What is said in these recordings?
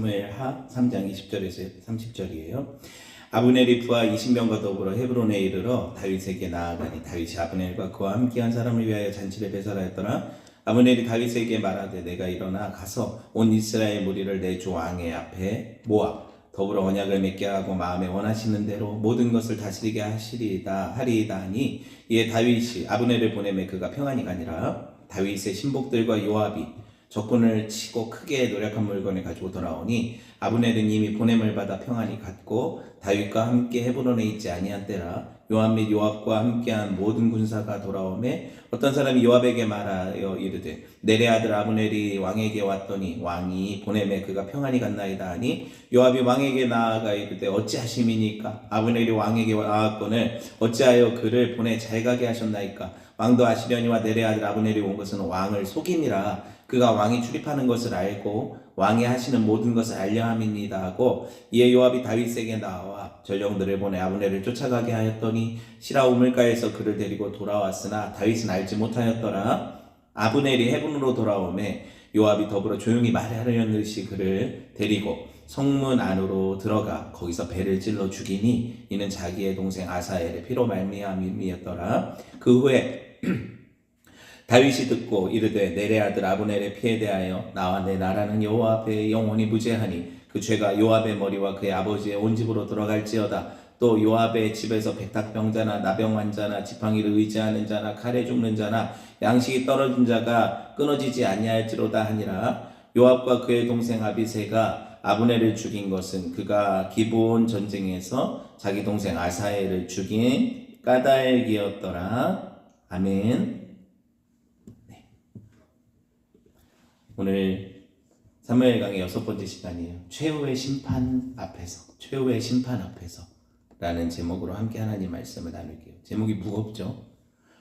사무엘하 3장 20절에서 30절이에요. 아브넬이 부하 20명과 더불어 헤브론에 이르러 다윗에게 나아가니 다윗이 아브넬과 그와 함께한 사람을 위하여 잔치를 배설하였더라. 아브넬이 다윗에게 말하되 내가 일어나 가서 온 이스라엘 무리를 내 주 왕의 앞에 모아 더불어 언약을 맺게 하고 마음에 원하시는 대로 모든 것을 다스리게 하리이다 하니 이에 다윗이 아브넬을 보내매 그가 평안히 가니라. 다윗의 신복들과 요압이 적군을 치고 크게 노력한 물건을 가지고 돌아오니 아브넬은 이미 보냄을 받아 평안히 갔고 다윗과 함께 헤브론에 있지 아니한 때라. 요압 및 요압과 함께한 모든 군사가 돌아오매 어떤 사람이 요압에게 말하여 이르되 내레 아들 아브넬이 왕에게 왔더니 왕이 보내매 그가 평안히 갔나이다 하니 요압이 왕에게 나아가 이르되 어찌하심이니까 아브넬이 왕에게 나왔거늘 어찌하여 그를 보내 잘 가게 하셨나이까. 왕도 아시려니와 내레 아들 아브넬이 온 것은 왕을 속임이라. 그가 왕이 출입하는 것을 알고 왕이 하시는 모든 것을 알려 함이니이다 하고 이에 요압이 다윗에게 나와 전령들을 보내 아브넬을 쫓아가게 하였더니 시라 우물가에서 그를 데리고 돌아왔으나 다윗은 알지 못하였더라. 아브넬이 헤브론으로 돌아오매 요압이 더불어 조용히 말하려는 듯이 그를 데리고 성문 안으로 들어가 거기서 배를 찔러 죽이니 이는 자기의 동생 아사엘의 피로 말미암이었더라. 그 후에 다윗이 듣고 이르되 내레 아들 아브넬의 피에 대하여 나와 내 나라는 여호와 앞에 영원히 무죄하니 그 죄가 요압의 머리와 그의 아버지의 온 집으로 들어갈지어다. 또 요압의 집에서 백탁병자나 나병환자나 지팡이를 의지하는 자나 칼에 죽는 자나 양식이 떨어진 자가 끊어지지 아니할지로다 하니라. 요압과 그의 동생 아비새가 아브넬을 죽인 것은 그가 기브온 전쟁에서 자기 동생 아사엘을 죽인 까닭이었더라. 아멘. 오늘 사무엘 강의 6번째 시간이에요. 최후의 심판 앞에서 라는 제목으로 함께 하나님 말씀을 나눌게요. 제목이 무겁죠?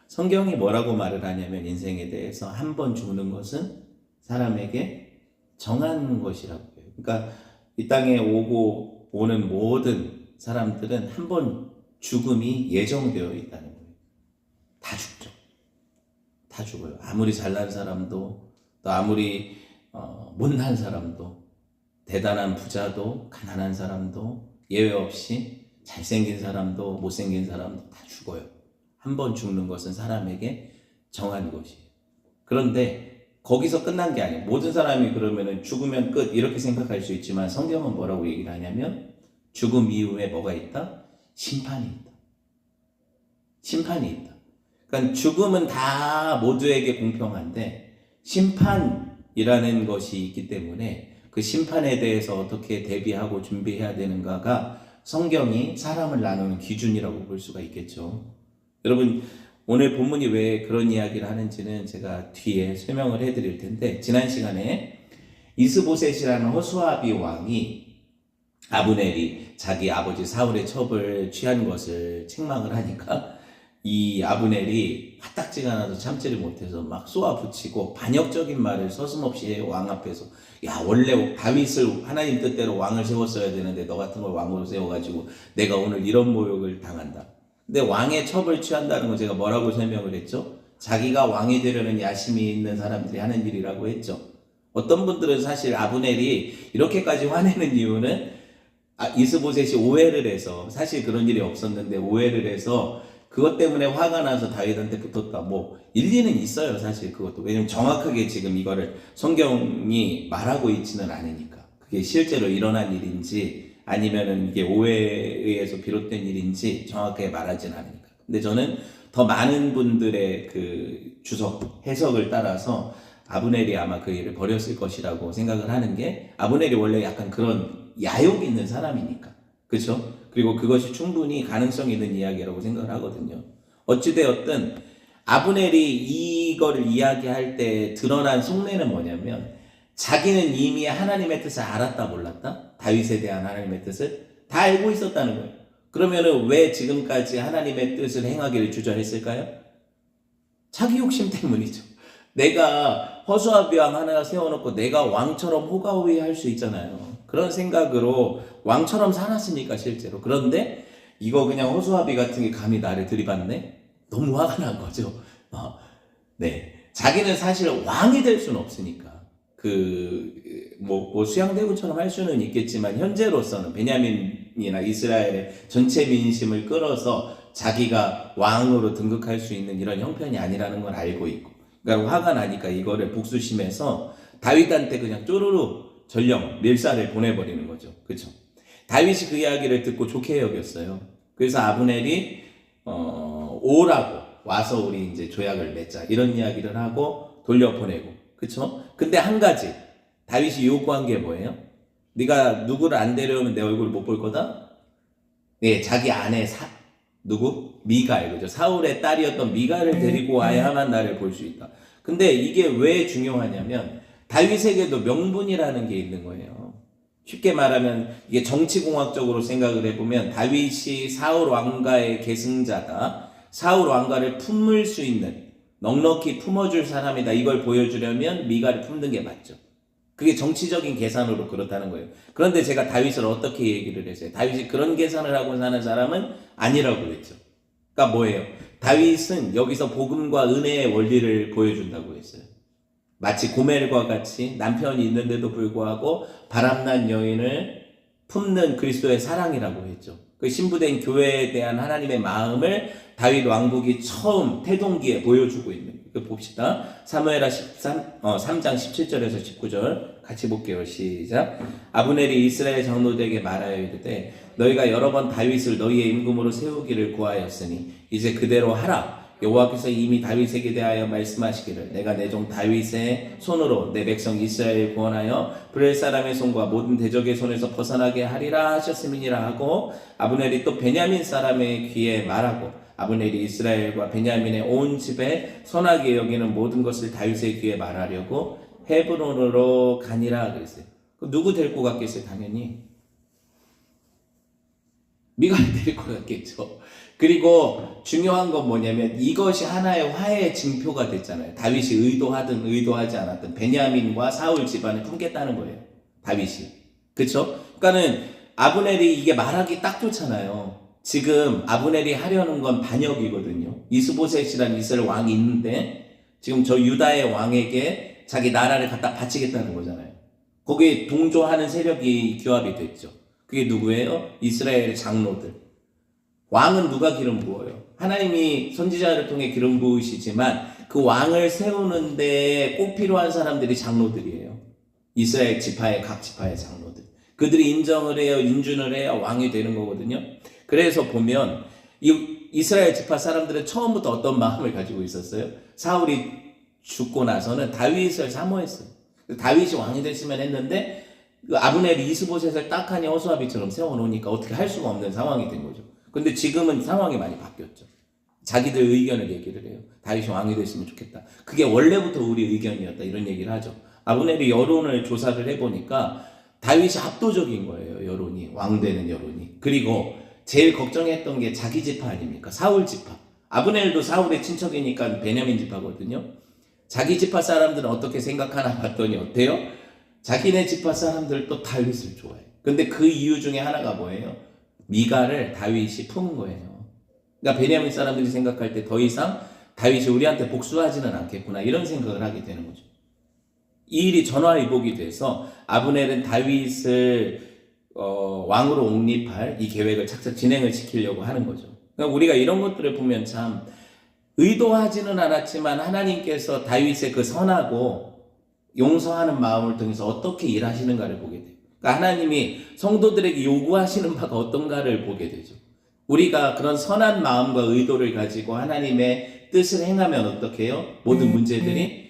성경이 뭐라고 말을 하냐면 인생에 대해서 한 번 죽는 것은 사람에게 정한 것이라고 해요. 그러니까 이 땅에 오는 모든 사람들은 한 번 죽음이 예정되어 있다는 거예요. 다 죽죠. 다 죽어요. 아무리 잘난 사람도 또 아무리 못난 사람도 대단한 부자도 가난한 사람도 예외 없이 잘생긴 사람도 못생긴 사람도 다 죽어요. 한 번 죽는 것은 사람에게 정한 것이에요. 그런데 거기서 끝난 게 아니에요. 모든 사람이 그러면 죽으면 끝 이렇게 생각할 수 있지만 성경은 뭐라고 얘기를 하냐면 죽음 이후에 뭐가 있다? 심판이 있다. 심판이 있다. 그러니까 죽음은 다 모두에게 공평한데 심판이라는 것이 있기 때문에 그 심판에 대해서 어떻게 대비하고 준비해야 되는가가 성경이 사람을 나누는 기준이라고 볼 수가 있겠죠. 여러분 오늘 본문이 왜 그런 이야기를 하는지는 제가 뒤에 설명을 해드릴 텐데 지난 시간에 이스보셋이라는 허수아비 왕이 아브넬이 자기 아버지 사울의 첩을 취한 것을 책망을 하니까 이 아브넬이 화딱지가 나서 참지를 못해서 막 쏘아붙이고 반역적인 말을 서슴없이 해요. 왕 앞에서. 야 원래 다윗을 하나님 뜻대로 왕을 세웠어야 되는데 너 같은 걸 왕으로 세워가지고 내가 오늘 이런 모욕을 당한다. 근데 왕의 첩을 취한다는 건 제가 뭐라고 설명을 했죠? 자기가 왕이 되려는 야심이 있는 사람들이 하는 일이라고 했죠. 어떤 분들은 사실 아브넬이 이렇게까지 화내는 이유는 이스보셋이 오해를 해서 사실 그런 일이 없었는데 오해를 해서 그것 때문에 화가 나서 다윗한테 붙었다. 뭐 일리는 있어요. 사실 그것도. 왜냐면 정확하게 지금 이거를 성경이 말하고 있지는 않으니까. 그게 실제로 일어난 일인지 아니면은 이게 오해에 의해서 비롯된 일인지 정확하게 말하지는 않으니까. 근데 저는 더 많은 분들의 그 해석을 따라서 아브넬이 아마 그 일을 벌였을 것이라고 생각을 하는 게 아브넬이 원래 약간 그런 야욕 있는 사람이니까. 그렇죠? 그리고 그것이 충분히 가능성 있는 이야기라고 생각을 하거든요. 어찌되었든 아브넬이 이거를 이야기할 때 드러난 속내는 뭐냐면 자기는 이미 하나님의 뜻을 알았다 몰랐다? 다윗에 대한 하나님의 뜻을 다 알고 있었다는 거예요. 그러면은 왜 지금까지 하나님의 뜻을 행하기를 주저했을까요? 자기 욕심 때문이죠. 내가 허수아비 왕 하나 세워놓고 내가 왕처럼 호가호위할 수 있잖아요. 그런 생각으로 왕처럼 살았으니까 실제로. 그런데 이거 그냥 허수아비 같은 게 감히 나를 들이받네? 너무 화가 난 거죠. 네, 자기는 사실 왕이 될 수는 없으니까. 뭐 수양대군처럼 할 수는 있겠지만 현재로서는 베냐민이나 이스라엘의 전체 민심을 끌어서 자기가 왕으로 등극할 수 있는 이런 형편이 아니라는 걸 알고 있고, 그러니까 화가 나니까 이거를 복수심에서 다윗한테 그냥 쪼르르 전령 밀사를 보내버리는 거죠. 그렇죠? 다윗이 그 이야기를 듣고 좋게 여겼어요. 그래서 아브넬이 오라고 와서 우리 이제 조약을 맺자 이런 이야기를 하고 돌려보내고, 그렇죠? 근데 한 가지 다윗이 요구한 게 뭐예요? 네가 누구를 안 데려오면 내 얼굴을 못 볼 거다? 네, 자기 아내 누구? 미갈, 그죠? 사울의 딸이었던 미갈을 데리고 와야만 나를 볼 수 있다. 근데 이게 왜 중요하냐면 다윗에게도 명분이라는 게 있는 거예요. 쉽게 말하면 이게 정치공학적으로 생각을 해보면 다윗이 사울 왕가의 계승자다, 사울 왕가를 품을 수 있는, 넉넉히 품어줄 사람이다, 이걸 보여주려면 미갈을 품는 게 맞죠. 그게 정치적인 계산으로 그렇다는 거예요. 그런데 제가 다윗을 어떻게 얘기를 했어요? 다윗이 그런 계산을 하고 사는 사람은 아니라고 그랬죠. 그러니까 뭐예요? 다윗은 여기서 복음과 은혜의 원리를 보여준다고 했어요. 마치 고멜과 같이 남편이 있는데도 불구하고 바람난 여인을 품는 그리스도의 사랑이라고 했죠. 그 신부된 교회에 대한 하나님의 마음을 다윗 왕국이 처음 태동기에 보여주고 있는 거예요. 봅시다. 사무엘하 3장 17절에서 19절 같이 볼게요. 시작. 아브넬이 이스라엘 장로들에게 말하여 이르되 너희가 여러 번 다윗을 너희의 임금으로 세우기를 구하였으니 이제 그대로 하라. 여호와께서 이미 다윗에게 대하여 말씀하시기를 내가 내 종 다윗의 손으로 내 백성 이스라엘을 구원하여 브렐 사람의 손과 모든 대적의 손에서 벗어나게 하리라 하셨음이니라 하고, 아브넬이 또 베냐민 사람의 귀에 말하고 아브넬이 이스라엘과 베냐민의 온 집에 선하게 여기는 모든 것을 다윗의 귀에 말하려고 헤브론으로 가니라 그랬어요. 누구 데리고 갔겠어요? 당연히 미갈을 데리고 갔겠죠. 그리고 중요한 건 뭐냐면 이것이 하나의 화해의 징표가 됐잖아요. 다윗이 의도하든 의도하지 않았든 베냐민과 사울 집안을 품겠다는 거예요. 다윗이. 그쵸? 그러니까는 아브넬이 이게 말하기 딱 좋잖아요. 지금 아브넬이 하려는 건 반역이거든요. 이스보셋이라는 이스라엘 왕이 있는데 지금 저 유다의 왕에게 자기 나라를 갖다 바치겠다는 거잖아요. 거기에 동조하는 세력이 규합이 됐죠. 그게 누구예요? 이스라엘의 장로들. 왕은 누가 기름 부어요? 하나님이 선지자를 통해 기름 부으시지만 그 왕을 세우는데 꼭 필요한 사람들이 장로들이에요. 이스라엘 지파의 각 지파의 장로들. 그들이 인정을 해요, 인준을 해야 왕이 되는 거거든요. 그래서 보면 이스라엘 지파 사람들은 처음부터 어떤 마음을 가지고 있었어요? 사울이 죽고 나서는 다윗을 사모했어요. 다윗이 왕이 됐으면 했는데 아브넬이 이스보셋을 딱하니 허수아비처럼 세워놓으니까 어떻게 할 수가 없는 상황이 된 거죠. 근데 지금은 상황이 많이 바뀌었죠. 자기들 의견을 얘기를 해요. 다윗이 왕이 됐으면 좋겠다. 그게 원래부터 우리 의견이었다, 이런 얘기를 하죠. 아브넬이 여론을 조사를 해보니까 다윗이 압도적인 거예요. 여론이, 왕되는 여론이. 그리고 제일 걱정했던 게 자기 지파 아닙니까? 사울 지파. 아브넬도 사울의 친척이니까 베냐민 지파거든요. 자기 지파 사람들은 어떻게 생각하나 봤더니 어때요? 자기네 지파 사람들도 다윗을 좋아해요. 근데 그 이유 중에 하나가 뭐예요? 미갈을 다윗이 품은 거예요. 그러니까 베냐민 사람들이 생각할 때 더 이상 다윗이 우리한테 복수하지는 않겠구나, 이런 생각을 하게 되는 거죠. 이 일이 전화위복이 돼서 아브넬은 다윗을 왕으로 옹립할 이 계획을 착착 진행을 시키려고 하는 거죠. 그러니까 우리가 이런 것들을 보면 참 의도하지는 않았지만 하나님께서 다윗의 그 선하고 용서하는 마음을 통해서 어떻게 일하시는가를 보게 돼요. 그러니까 하나님이 성도들에게 요구하시는 바가 어떤가를 보게 되죠. 우리가 그런 선한 마음과 의도를 가지고 하나님의 뜻을 행하면 어떻게 해요? 모든 문제들이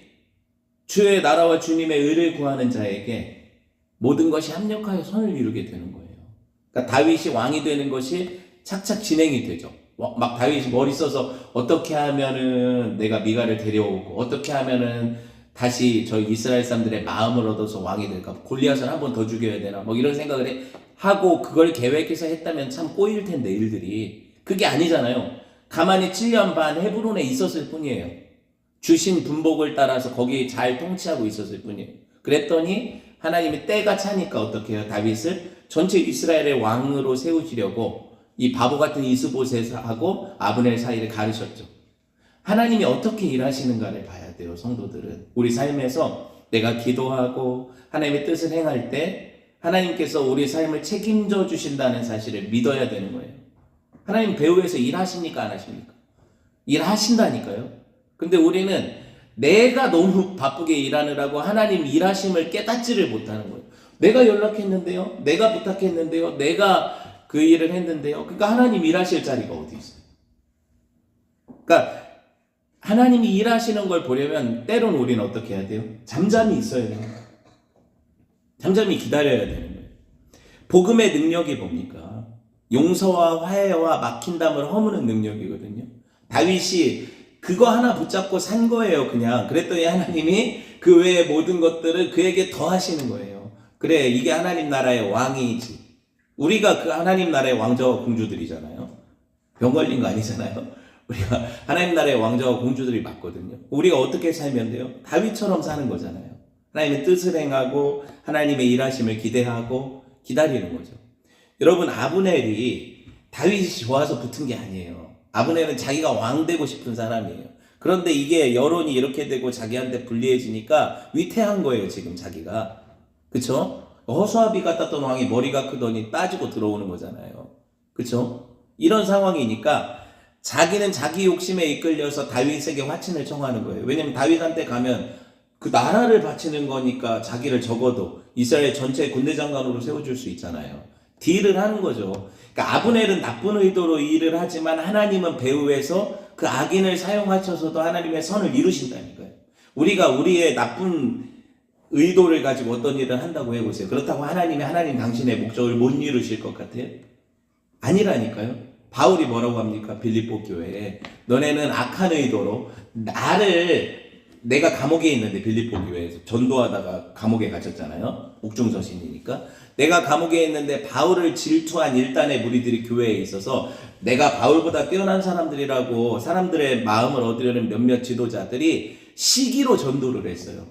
주의 나라와 주님의 의를 구하는 자에게 모든 것이 합력하여 선을 이루게 되는 거예요. 그러니까 다윗이 왕이 되는 것이 착착 진행이 되죠. 막 다윗이 머리 써서 어떻게 하면은 내가 미갈을 데려오고 어떻게 하면은 다시 저 이스라엘 사람들의 마음을 얻어서 왕이 될까, 골리앗을 한 번 더 죽여야 되나, 뭐 이런 생각을 하고 그걸 계획해서 했다면 참 꼬일 텐데 일들이. 그게 아니잖아요. 가만히 7년 반 헤브론에 있었을 뿐이에요. 주신 분복을 따라서 거기 잘 통치하고 있었을 뿐이에요. 그랬더니 하나님이 때가 차니까 어떻게 해요? 다윗을 전체 이스라엘의 왕으로 세우시려고 이 바보 같은 이스보셋하고 아브넬 사이를 가르셨죠. 하나님이 어떻게 일하시는가를 봐야 돼요, 성도들은. 우리 삶에서 내가 기도하고 하나님의 뜻을 행할 때 하나님께서 우리 삶을 책임져 주신다는 사실을 믿어야 되는 거예요. 하나님 배후에서 일하십니까? 안 하십니까? 일하신다니까요. 근데 우리는 내가 너무 바쁘게 일하느라고 하나님 일하심을 깨닫지를 못하는 거예요. 내가 연락했는데요. 내가 부탁했는데요. 내가 그 일을 했는데요. 그러니까 하나님 일하실 자리가 어디 있어요? 그러니까 하나님이 일하시는 걸 보려면 때론 우리는 어떻게 해야 돼요? 잠잠히 있어야 돼요. 잠잠히 기다려야 되는 거예요. 복음의 능력이 뭡니까? 용서와 화해와 막힌담을 허무는 능력이거든요. 다윗이 그거 하나 붙잡고 산 거예요. 그냥 그랬더니 하나님이 그 외의 모든 것들을 그에게 더하시는 거예요. 그래, 이게 하나님 나라의 왕이지. 우리가 그 하나님 나라의 왕자와 공주들이잖아요. 병 걸린 거 아니잖아요. 우리가 하나님 나라의 왕자와 공주들이 맞거든요. 우리가 어떻게 살면 돼요? 다윗처럼 사는 거잖아요. 하나님의 뜻을 행하고 하나님의 일하심을 기대하고 기다리는 거죠. 여러분, 아브넬이 다윗이 좋아서 붙은 게 아니에요. 아브넬은 자기가 왕 되고 싶은 사람이에요. 그런데 이게 여론이 이렇게 되고 자기한테 불리해지니까 위태한 거예요, 지금 자기가. 그쵸? 허수아비 같았던 왕이 머리가 크더니 따지고 들어오는 거잖아요. 그쵸? 이런 상황이니까 자기는 자기 욕심에 이끌려서 다윗에게 화친을 청하는 거예요. 왜냐면 다윗한테 가면 그 나라를 바치는 거니까 자기를 적어도 이스라엘 전체 군대 장관으로 세워줄 수 있잖아요. 딜을 하는 거죠. 그러니까 아브넬은 나쁜 의도로 이 일을 하지만 하나님은 배후에서 그 악인을 사용하셔서도 하나님의 선을 이루신다니까요. 우리가 우리의 나쁜 의도를 가지고 어떤 일을 한다고 해보세요. 그렇다고 하나님 당신의 목적을 못 이루실 것 같아요? 아니라니까요. 바울이 뭐라고 합니까? 빌립보 교회에 너네는 악한 의도로 내가 감옥에 있는데 빌립보 교회에서 전도하다가 감옥에 갇혔잖아요. 옥중서신이니까. 내가 감옥에 있는데 바울을 질투한 일단의 무리들이 교회에 있어서 내가 바울보다 뛰어난 사람들이라고 사람들의 마음을 얻으려는 몇몇 지도자들이 시기로 전도를 했어요.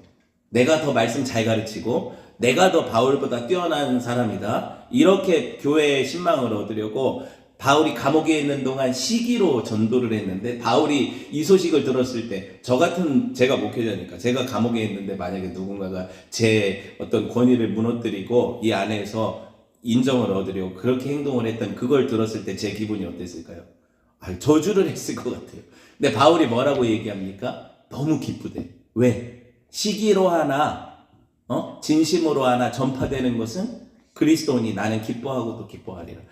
내가 더 말씀 잘 가르치고 내가 더 바울보다 뛰어난 사람이다. 이렇게 교회의 신망을 얻으려고 바울이 감옥에 있는 동안 시기로 전도를 했는데 바울이 이 소식을 들었을 때 제가 목회자니까 제가 감옥에 있는데 만약에 누군가가 제 어떤 권위를 무너뜨리고 이 안에서 인정을 얻으려고 그렇게 행동을 했던 그걸 들었을 때 제 기분이 어땠을까요? 저주를 했을 것 같아요. 근데 바울이 뭐라고 얘기합니까? 너무 기쁘대. 왜? 시기로 하나 진심으로 하나 전파되는 것은 그리스도니 나는 기뻐하고 또 기뻐하리라.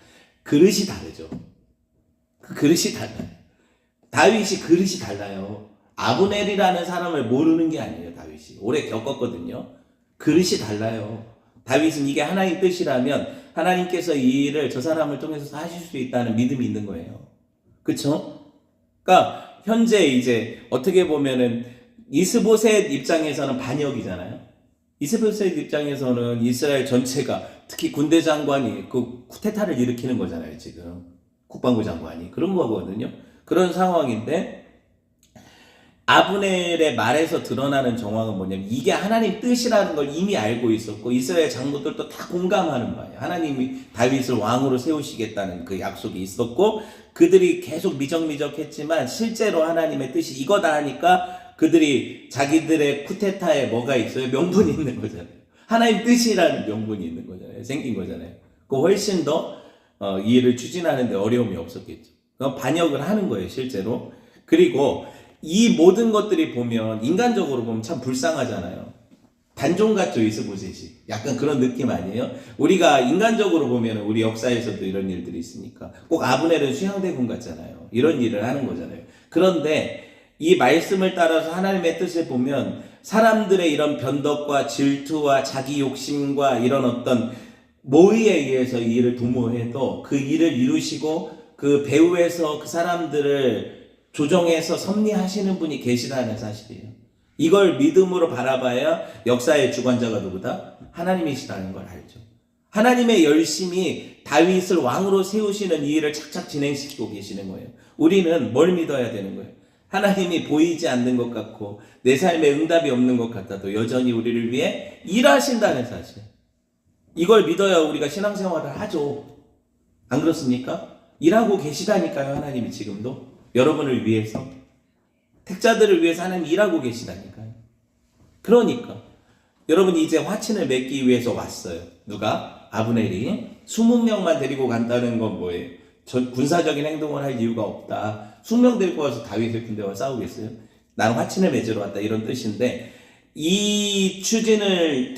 그릇이 다르죠. 그 그릇이 달라요. 다윗이 그릇이 달라요. 아브넬이라는 사람을 모르는 게 아니에요. 다윗이 오래 겪었거든요. 그릇이 달라요. 다윗은 이게 하나님 뜻이라면 하나님께서 이 일을 저 사람을 통해서 하실 수 있다는 믿음이 있는 거예요. 그렇죠? 그러니까 현재 이제 어떻게 보면은 이스보셋 입장에서는 반역이잖아요. 이스보셋 입장에서는 이스라엘 전체가 특히 군대 장관이 그 쿠데타를 일으키는 거잖아요. 지금 국방부 장관이 그런 거거든요. 그런 상황인데 아브넬의 말에서 드러나는 정황은 뭐냐면 이게 하나님 뜻이라는 걸 이미 알고 있었고 이스라엘 장로들도 다 공감하는 바예요. 하나님이 다윗을 왕으로 세우시겠다는 그 약속이 있었고 그들이 계속 미적미적했지만 실제로 하나님의 뜻이 이거다 하니까 그들이 자기들의 쿠데타에 뭐가 있어요? 명분이 있는 거잖아요. 하나님 뜻이라는 명분이 있는 거잖아요. 생긴 거잖아요. 그 훨씬 더 이 일을 추진하는데 어려움이 없었겠죠. 반역을 하는 거예요, 실제로. 그리고 이 모든 것들이 보면 인간적으로 보면 참 불쌍하잖아요. 단종 같죠, 이스보셋이. 약간 그런 느낌 아니에요? 우리가 인간적으로 보면 우리 역사에서도 이런 일들이 있으니까 꼭 아브넬은 수양대군 같잖아요. 이런 일을 하는 거잖아요. 그런데 이 말씀을 따라서 하나님의 뜻을 보면 사람들의 이런 변덕과 질투와 자기 욕심과 이런 어떤 모의에 의해서 이 일을 도모해도 그 일을 이루시고 그 배후에서 그 사람들을 조정해서 섭리하시는 분이 계시다는 사실이에요. 이걸 믿음으로 바라봐야 역사의 주관자가 누구다? 하나님이시라는 걸 알죠. 하나님의 열심히 다윗을 왕으로 세우시는 이 일을 착착 진행시키고 계시는 거예요. 우리는 뭘 믿어야 되는 거예요? 하나님이 보이지 않는 것 같고 내 삶에 응답이 없는 것 같아도 여전히 우리를 위해 일하신다는 사실. 이걸 믿어야 우리가 신앙생활을 하죠. 안 그렇습니까? 일하고 계시다니까요. 하나님이 지금도 여러분을 위해서 택자들을 위해서 하나님 일하고 계시다니까요. 그러니까 여러분 이제 화친을 맺기 위해서 왔어요. 누가? 아브넬이. 20명만 데리고 간다는 건 뭐예요? 군사적인 행동을 할 이유가 없다. 20명 데리고 와서 다윗을 군대와 싸우겠어요? 나는 화친을 맺으러 왔다, 이런 뜻인데, 이 추진을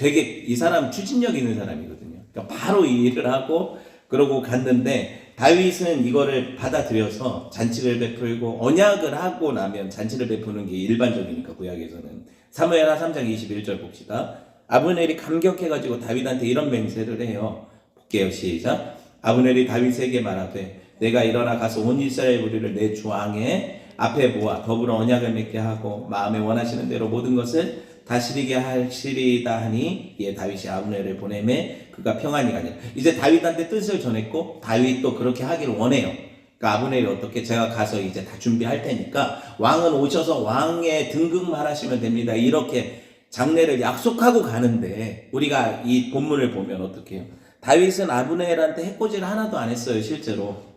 이 사람 추진력 있는 사람이거든요. 그러니까 바로 이 일을 하고 그러고 갔는데, 다윗은 이거를 받아들여서 잔치를 베풀고, 언약을 하고 나면 잔치를 베푸는 게 일반적이니까 구약에서는. 사무엘하 3장 21절 봅시다. 아브넬이 감격해가지고 다윗한테 이런 맹세를 해요. 볼게요. 시작. 아브넬이 다윗에게 말하되 내가 일어나 가서 온 이스라엘 무리를 내 주 왕의 앞에 모아 더불어 언약을 맺게 하고 마음에 원하시는 대로 모든 것을 다스리게 하시리다 하니, 이에 다윗이 아브넬을 보내매 그가 평안히 가니라. 이제 다윗한테 뜻을 전했고 다윗도 그렇게 하기를 원해요. 그러니까 아브넬이 어떻게, 제가 가서 이제 다 준비할 테니까 왕은 오셔서 왕의 등극만 하시면 됩니다, 이렇게 장례를 약속하고 가는데, 우리가 이 본문을 보면 어떻게 해요? 다윗은 아브넬한테 해코지를 하나도 안 했어요. 실제로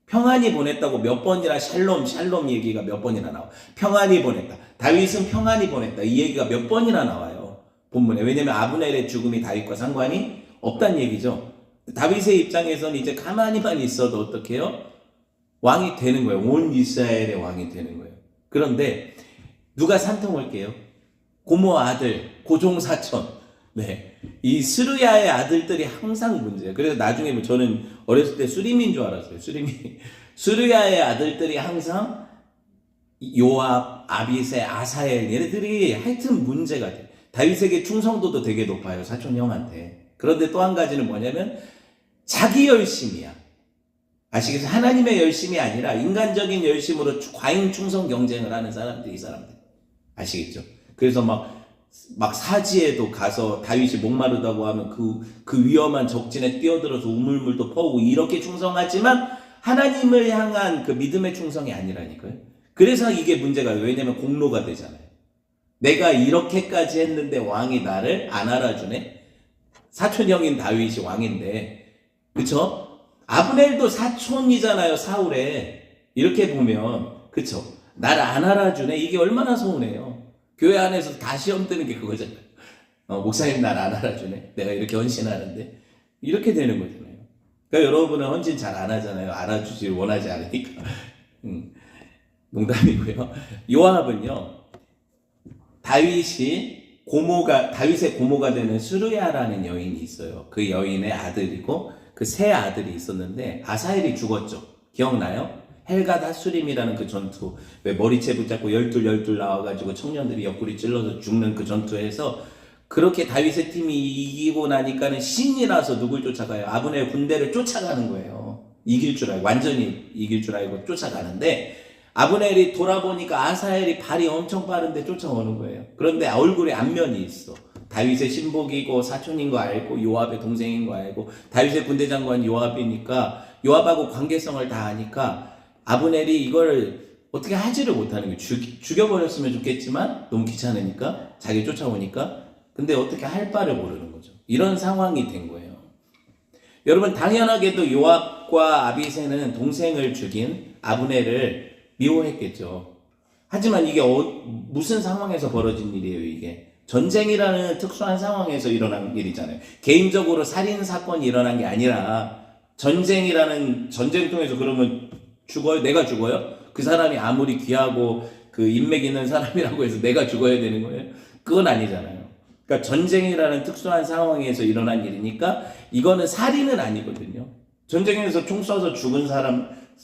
평안히 보냈다고 몇 번이나 샬롬 얘기가 몇 번이나 나와. 평안히 보냈다, 다윗은 평안히 보냈다, 이 얘기가 몇 번이나 나와요 본문에. 왜냐면 아브넬의 죽음이 다윗과 상관이 없다는 얘기죠. 다윗의 입장에서는 이제 가만히만 있어도 어떻게 해요? 왕이 되는 거예요. 온 이스라엘의 왕이 되는 거예요. 그런데 누가 산통을 깨요? 고모 아들, 고종 사촌, 네, 이 스루야의 아들들이 항상 문제예요. 그래서 나중에 저는 어렸을 때 수림인 줄 알았어요. 스루야의 아들들이 항상 요압, 아비새, 아사엘, 얘네들이 하여튼 문제가 돼. 다윗에게 충성도도 되게 높아요, 사촌 형한테. 그런데 또 한 가지는 뭐냐면 자기 열심이야. 아시겠어요? 하나님의 열심이 아니라 인간적인 열심으로 과잉 충성 경쟁을 하는 사람들, 이 사람들. 아시겠죠? 그래서 막 사지에도 가서 다윗이 목마르다고 하면 그 위험한 적진에 뛰어들어서 우물물도 퍼오고 이렇게 충성하지만 하나님을 향한 그 믿음의 충성이 아니라니까요. 그래서 이게 문제가, 왜냐면 공로가 되잖아요. 내가 이렇게까지 했는데 왕이 나를 안 알아주네? 사촌형인 다윗이 왕인데, 그쵸? 아브넬도 사촌이잖아요, 사울의. 이렇게 보면, 그쵸? 나를 안 알아주네? 이게 얼마나 서운해요. 교회 안에서 다 시험 뜨는 게 그거잖아요. 목사님 날 안 알아주네. 내가 이렇게 헌신하는데. 이렇게 되는 거잖아요. 그러니까 여러분은 헌신 잘 안 하잖아요. 알아주길 원하지 않으니까. 농담이고요. 요압은요, 다윗의 고모가 되는 스루야라는 여인이 있어요. 그 여인의 아들이고 그 세 아들이 있었는데 아사엘이 죽었죠. 기억나요? 헬갓 핫수림이라는 그 전투, 왜 머리채 붙잡고 열둘 나와가지고 청년들이 옆구리 찔러서 죽는 그 전투에서 그렇게 다윗의 팀이 이기고 나니까는 신이 나서 누굴 쫓아가요? 아브넬 군대를 쫓아가는 거예요. 완전히 이길 줄 알고 쫓아가는데, 아브넬이 돌아보니까 아사엘이 발이 엄청 빠른데 쫓아오는 거예요. 그런데 얼굴에 안면이 있어. 다윗의 신복이고 사촌인 거 알고 요압의 동생인 거 알고 다윗의 군대 장관 요압이니까 요압하고 관계성을 다 아니까 아브넬이 이걸 어떻게 하지를 못하는 거예요. 죽여버렸으면 좋겠지만 너무 귀찮으니까, 자기 쫓아오니까. 근데 어떻게 할 바를 모르는 거죠. 이런 상황이 된 거예요. 여러분, 당연하게도 요압과 아비새는 동생을 죽인 아브넬을 미워했겠죠. 하지만 이게 무슨 상황에서 벌어진 일이에요, 이게? 전쟁이라는 특수한 상황에서 일어난 일이잖아요. 개인적으로 살인 사건이 일어난 게 아니라 전쟁이라는 전쟁통에서, 그러면 죽어요? 내가 죽어요? 그 사람이 아무리 귀하고 그 인맥 있는 사람이라고 해서 내가 죽어야 되는 거예요? 그건 아니잖아요. 그러니까 전쟁이라는 특수한 상황에서 일어난 일이니까 이거는 살인은 아니거든요. 전쟁에서 총 쏴서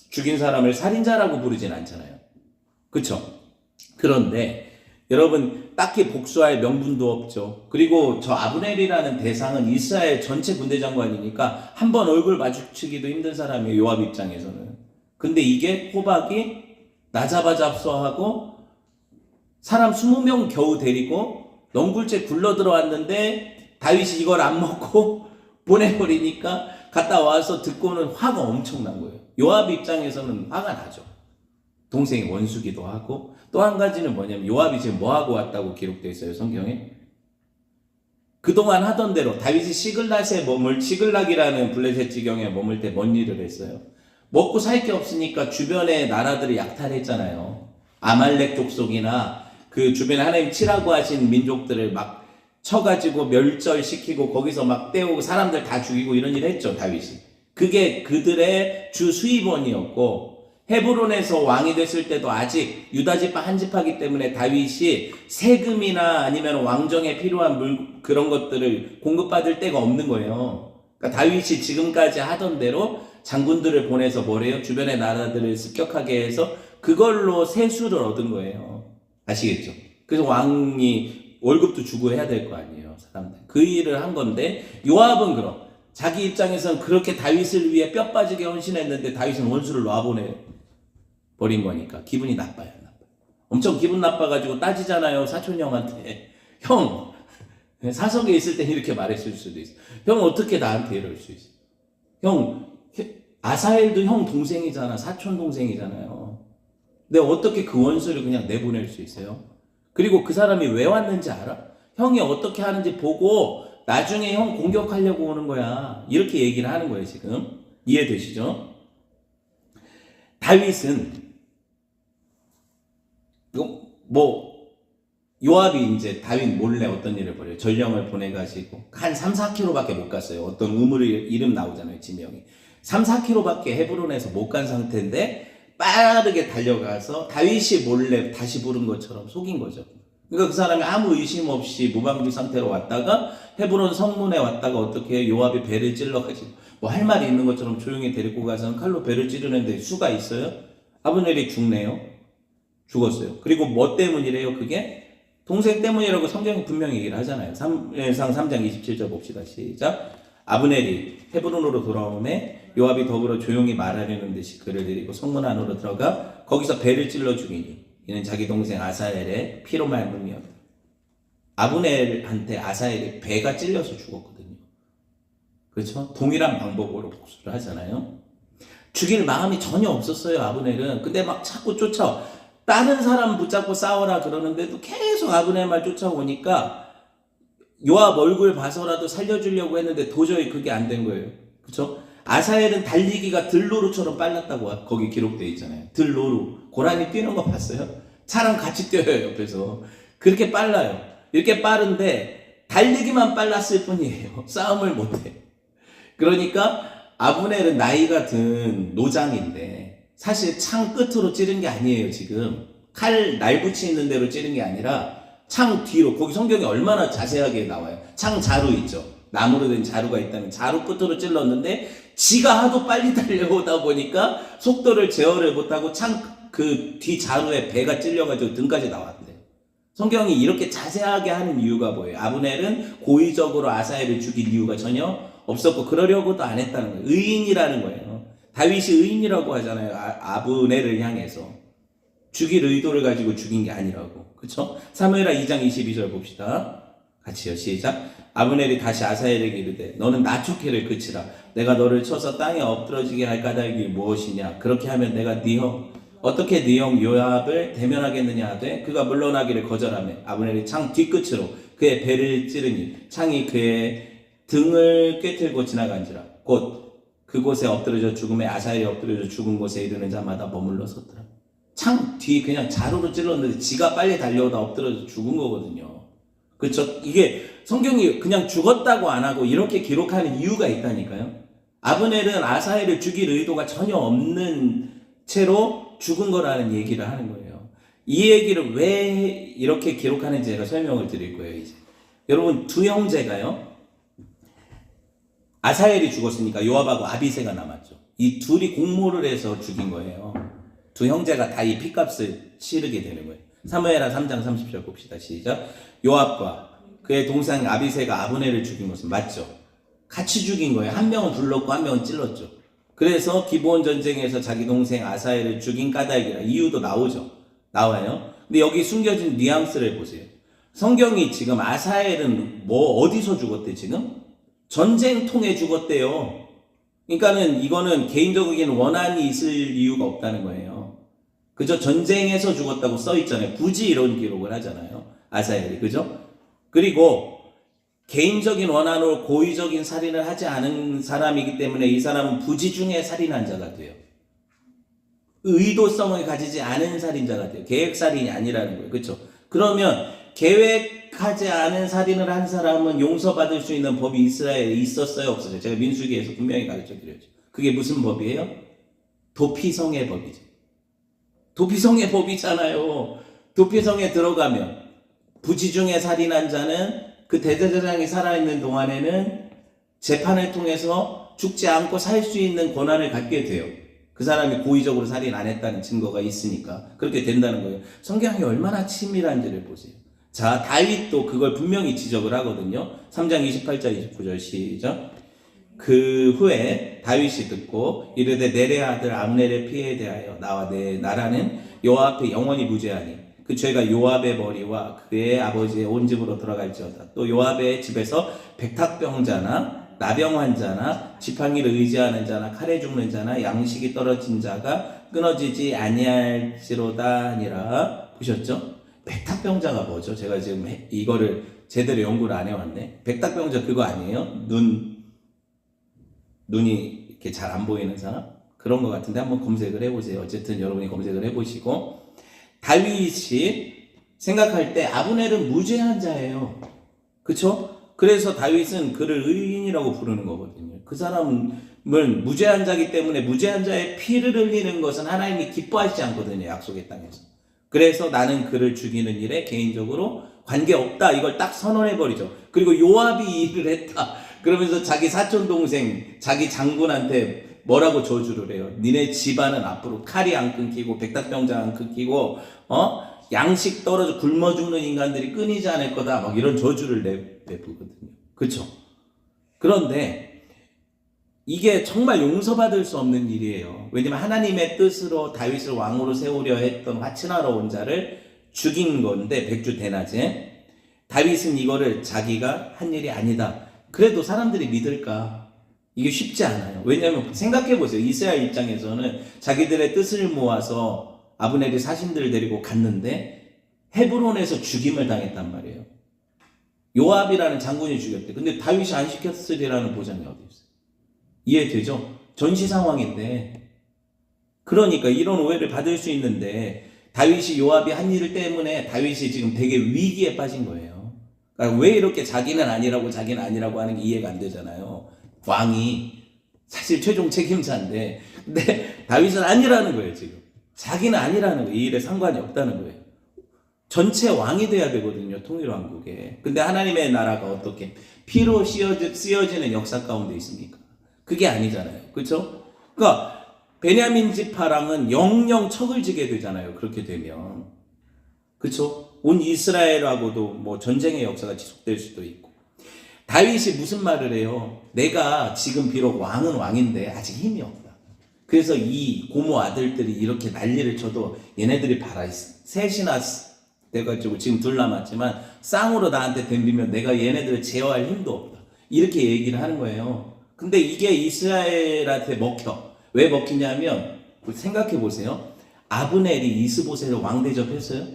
죽인 사람을 살인자라고 부르진 않잖아요. 그쵸? 그런데 여러분, 딱히 복수할 명분도 없죠. 그리고 저 아브넬이라는 대상은 이스라엘 전체 군대 장관이니까 한 번 얼굴 마주치기도 힘든 사람이에요, 요압 입장에서는. 근데 이게 호박이 나잡아잡서하고 사람 20명 겨우 데리고 넝굴째 굴러 들어왔는데 다윗이 이걸 안 먹고 보내버리니까 갔다 와서 듣고는 화가 엄청난 거예요. 요압 입장에서는 화가 나죠. 동생이 원수기도 하고. 또 한 가지는 뭐냐면 요압이 지금 뭐하고 왔다고 기록되어 있어요, 성경에. 그동안 하던 대로 다윗이 시글락이라는 블레셋 지경에 머물 때 뭔 일을 했어요? 먹고 살 게 없으니까 주변의 나라들을 약탈했잖아요. 아말렉 족속이나 그 주변에 하나님 치라고 하신 민족들을 막 쳐가지고 멸절시키고 거기서 막 떼우고 사람들 다 죽이고 이런 일을 했죠, 다윗이. 그게 그들의 주 수입원이었고, 헤브론에서 왕이 됐을 때도 아직 유다 지파 한 지파기 때문에 다윗이 세금이나 아니면 왕정에 필요한 그런 것들을 공급받을 데가 없는 거예요. 그러니까 다윗이 지금까지 하던 대로 장군들을 보내서 뭐래요? 주변의 나라들을 습격하게 해서 그걸로 세수를 얻은 거예요. 아시겠죠? 그래서 왕이 월급도 주고 해야 될 거 아니에요, 사람들. 그 일을 한 건데, 요압은 그럼 자기 입장에서는 그렇게 다윗을 위해 뼈 빠지게 헌신했는데 다윗은 원수를 놔보내 버린 거니까 기분이 나빠요. 엄청 기분 나빠가지고 따지잖아요, 사촌 형한테. 형, 사석에 있을 땐 이렇게 말했을 수도 있어. 형 어떻게 나한테 이럴 수 있어? 형, 아사엘도 형 동생이잖아, 사촌 동생이잖아요. 근데 어떻게 그 원수를 그냥 내보낼 수 있어요? 그리고 그 사람이 왜 왔는지 알아? 형이 어떻게 하는지 보고 나중에 형 공격하려고 오는 거야. 이렇게 얘기를 하는 거예요, 지금. 이해되시죠? 다윗은 요압이 이제 다윗 몰래 어떤 일을 벌여요. 전령을 보내가지고 한 3, 4km밖에 못 갔어요. 어떤 우물의 이름 나오잖아요, 지명이. 3, 4km밖에 헤브론에서 못 간 상태인데 빠르게 달려가서 다윗이 몰래 다시 부른 것처럼 속인 거죠. 그러니까 그 사람이 아무 의심 없이 무방비 상태로 왔다가 헤브론 성문에 왔다가 어떻게 해요? 요압이 배를 찔러가지고 뭐 할 말이 있는 것처럼 조용히 데리고 가서 칼로 배를 찌르는데 수가 있어요? 아브넬이 죽네요. 죽었어요. 그리고 뭐 때문이래요? 그게 동생 때문이라고 성경이 분명히 얘기를 하잖아요. 3상 3장 27절 봅시다. 시작. 아브넬이 헤브론으로 돌아오매 요압이 더불어 조용히 말하려는 듯이 그를 데리고 성문 안으로 들어가 거기서 배를 찔러 죽이니 이는 자기 동생 아사엘의 피로 말미암이었다. 아브넬한테 아사엘이 배가 찔려서 죽었거든요. 그렇죠? 동일한 방법으로 복수를 하잖아요. 죽일 마음이 전혀 없었어요, 아브넬은. 근데 막 자꾸 쫓아와. 다른 사람 붙잡고 싸워라 그러는데도 계속 아브넬 말 쫓아오니까 요압 얼굴 봐서라도 살려주려고 했는데 도저히 그게 안 된 거예요. 그렇죠? 아사엘은 달리기가 들노루처럼 빨랐다고 거기 기록되어 있잖아요. 들노루. 고라니 뛰는 거 봤어요? 차랑 같이 뛰어요, 옆에서. 그렇게 빨라요. 이렇게 빠른데 달리기만 빨랐을 뿐이에요. 싸움을 못해. 그러니까 아브넬은 나이가 든 노장인데 사실 창 끝으로 찌른 게 아니에요, 지금. 칼 날붙이 있는 대로 찌른 게 아니라 창 뒤로, 거기 성경에 얼마나 자세하게 나와요. 창 자루 있죠. 나무로 된 자루가 있다면 자루 끝으로 찔렀는데 지가 하도 빨리 달려오다 보니까 속도를 제어를 못하고 창 그 뒤 자루에 배가 찔려가지고 등까지 나왔대요. 성경이 이렇게 자세하게 하는 이유가 뭐예요? 아브넬은 고의적으로 아사엘을 죽일 이유가 전혀 없었고 그러려고도 안 했다는 거예요. 의인이라는 거예요. 다윗이 의인이라고 하잖아요. 아브넬을 향해서. 죽일 의도를 가지고 죽인 게 아니라고. 그쵸? 사무엘하 2장 22절 봅시다. 같이요. 시작. 아브넬이 다시 아사엘에게 이르되 너는 나촉해를 그치라. 내가 너를 쳐서 땅에 엎드러지게 할 까닭이 무엇이냐. 그렇게 하면 내가 네 형 어떻게 네 형 요압을 대면하겠느냐 하되 그가 물러나기를 거절하며 아브넬이 창 뒤끝으로 그의 배를 찌르니 창이 그의 등을 꿰틀고 지나간지라. 곧 그곳에 엎드러져 죽음에 아사엘이 엎드러져 죽은 곳에 이르는 자마다 머물러 섰더라. 창 뒤 그냥 자루로 찔렀는데 지가 빨리 달려오다 엎드려서 죽은 거거든요. 그렇죠? 이게 성경이 그냥 죽었다고 안 하고 이렇게 기록하는 이유가 있다니까요. 아브넬은 아사엘을 죽일 의도가 전혀 없는 채로 죽은 거라는 얘기를 하는 거예요. 이 얘기를 왜 이렇게 기록하는지 제가 설명을 드릴 거예요, 이제. 여러분, 두 형제가요. 아사엘이 죽었으니까 요압하고 아비새가 남았죠. 이 둘이 공모를 해서 죽인 거예요. 두 형제가 다 이 핏값을 치르게 되는 거예요. 사무엘하 3장 30절 봅시다. 시작. 요압과 그의 동생 아비새가 아브넬을 죽인 것은 맞죠. 같이 죽인 거예요. 한 명은 불렀고 한 명은 찔렀죠. 그래서 기브온 전쟁에서 자기 동생 아사엘을 죽인 까닭이라 이유도 나와요. 근데 여기 숨겨진 뉘앙스를 보세요. 성경이 지금 아사엘은 어디서 죽었대 지금? 전쟁 통해 죽었대요. 그러니까는 이거는 개인적인 원한이 있을 이유가 없다는 거예요. 그죠? 전쟁에서 죽었다고 써 있잖아요. 굳이 이런 기록을 하잖아요. 아사엘이. 그죠? 그리고 개인적인 원한으로 고의적인 살인을 하지 않은 사람이기 때문에 이 사람은 부지 중에 살인한 자가 돼요. 의도성을 가지지 않은 살인자가 돼요. 계획살인이 아니라는 거예요. 그렇죠? 그러면 계획하지 않은 살인을 한 사람은 용서받을 수 있는 법이 이스라엘에 있었어요, 없었어요? 제가 민수기에서 분명히 가르쳐 드렸죠. 그게 무슨 법이에요? 도피성의 법이죠. 도피성의 법이잖아요. 도피성에 들어가면 부지중에 살인한 자는 그 대제사장이 살아있는 동안에는 재판을 통해서 죽지 않고 살 수 있는 권한을 갖게 돼요. 그 사람이 고의적으로 살인 안 했다는 증거가 있으니까 그렇게 된다는 거예요. 성경이 얼마나 치밀한지를 보세요. 자, 다윗도 그걸 분명히 지적을 하거든요. 3장 28절 29절 시작. 그 후에 다윗이 듣고 이르되 내레 아들 압넬의 피해에 대하여 나와 내 나라는 여호와 앞에 영원히 무죄하니 그 죄가 요압의 머리와 그의 아버지의 온 집으로 돌아갈지어다. 또 요압의 집에서 백탁병자나 나병 환자나 지팡이를 의지하는 자나 칼에 죽는 자나 양식이 떨어진 자가 끊어지지 아니할지로다 아니라. 보셨죠? 백탁병자가 뭐죠? 제가 지금 이거를 제대로 연구를 안 해왔네. 백탁병자 그거 아니에요? 눈이 이렇게 잘 안 보이는 사람? 그런 것 같은데 한번 검색을 해보세요. 어쨌든 여러분이 검색을 해보시고, 다윗이 생각할 때 아브넬은 무죄한 자예요. 그쵸? 그래서 다윗은 그를 의인이라고 부르는 거거든요. 그 사람은 무죄한 자이기 때문에 무죄한 자의 피를 흘리는 것은 하나님이 기뻐하시지 않거든요. 약속의 땅에서. 그래서 나는 그를 죽이는 일에 개인적으로 관계없다. 이걸 딱 선언해버리죠. 그리고 요압이 이 일을 했다. 그러면서 자기 사촌동생, 자기 장군한테 뭐라고 저주를 해요. 니네 집안은 앞으로 칼이 안 끊기고 백탁병자 안 끊기고 양식 떨어져 굶어 죽는 인간들이 끊이지 않을 거다. 막 이런 저주를 내부거든요. 그렇죠? 그런데 이게 정말 용서받을 수 없는 일이에요. 왜냐면 하나님의 뜻으로 다윗을 왕으로 세우려 했던 화친하러 온 자를 죽인 건데, 백주 대낮에 다윗은 이거를 자기가 한 일이 아니다. 그래도 사람들이 믿을까? 이게 쉽지 않아요. 왜냐하면 생각해보세요. 이스라엘 입장에서는 자기들의 뜻을 모아서 아브넬이 사신들을 데리고 갔는데 헤브론에서 죽임을 당했단 말이에요. 요압이라는 장군이 죽였대. 근데 다윗이 안 시켰으리라는 보장이 어디 있어요? 이해되죠? 전시 상황인데. 그러니까 이런 오해를 받을 수 있는데, 다윗이 요압이 한 일 때문에 다윗이 지금 되게 위기에 빠진 거예요. 그러니까 왜 이렇게 자기는 아니라고 하는 게 이해가 안 되잖아요. 왕이 사실 최종 책임자인데, 근데 다윗은 아니라는 거예요. 지금 자기는 아니라는 거예요. 이 일에 상관이 없다는 거예요. 전체 왕이 돼야 되거든요. 통일왕국에. 근데 하나님의 나라가 어떻게 피로 쓰여지는 역사 가운데 있습니까? 그게 아니잖아요. 그렇죠? 그러니까 베냐민 지파랑은 영영 척을 지게 되잖아요. 그렇게 되면. 그렇죠? 온 이스라엘하고도 뭐 전쟁의 역사가 지속될 수도 있고. 다윗이 무슨 말을 해요? 내가 지금 비록 왕은 왕인데 아직 힘이 없다. 그래서 이 고모 아들들이 이렇게 난리를 쳐도 얘네들이 봐라. 셋이나 돼가지고 지금 둘 남았지만 쌍으로 나한테 덤비면 내가 얘네들을 제어할 힘도 없다. 이렇게 얘기를 하는 거예요. 근데 이게 이스라엘한테 먹혀. 왜 먹히냐면 생각해 보세요. 아브넬이 이스보셋을 왕 대접했어요?